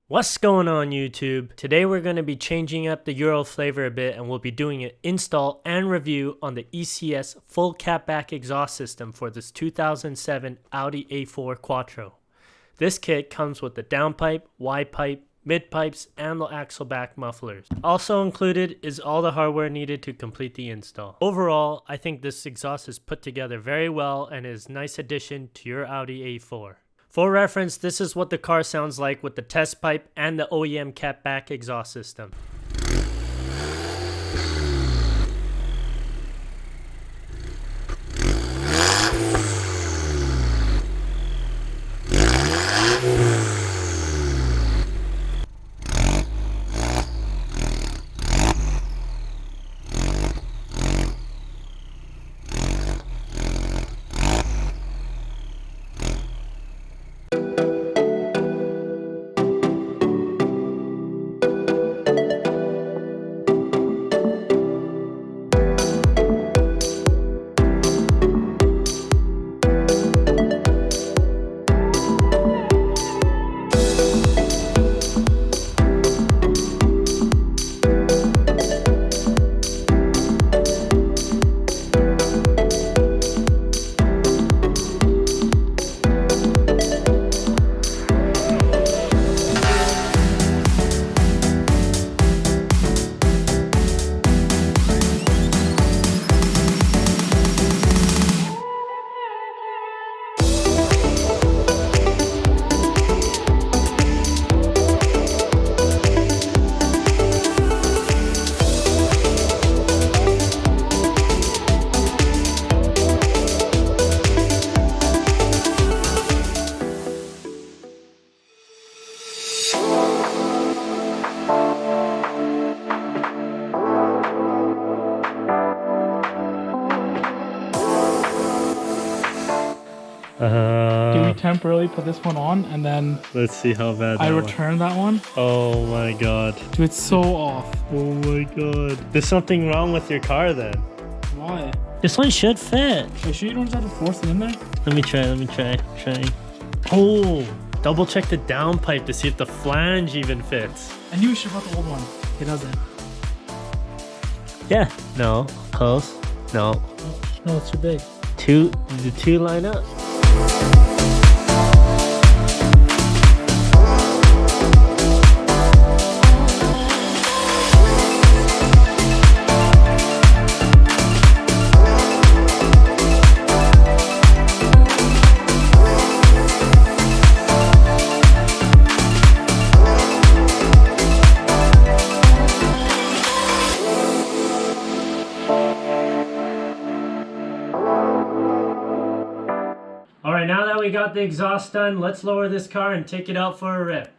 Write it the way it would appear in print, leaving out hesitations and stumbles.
What's going on YouTube? Today we're going to be changing up the Euro flavor a bit and we'll be doing an install and review on the ECS full catback exhaust system for this 2007 Audi A4 Quattro. This kit comes with the downpipe, Y-pipe, mid-pipes, and the axle back mufflers. Also included is all the hardware needed to complete the install. Overall, I think this exhaust is put together very well and is a nice addition to your Audi A4. For reference, this is what the car sounds like with the test pipe and the OEM catback exhaust system. Do we temporarily put this one on and then Let's see how bad I return that one? Oh my god. Dude, it's so off. Oh my god. There's something wrong with your car then. Why? This one should fit. Are you sure you don't just have to force it in there? Let me try. Oh, double check the downpipe to see if the flange even fits. I knew we should have bought the old one. It doesn't. Yeah, no, close, no. No, it's too big. The two line up. Alright, now that we got the exhaust done, let's lower this car and take it out for a rip.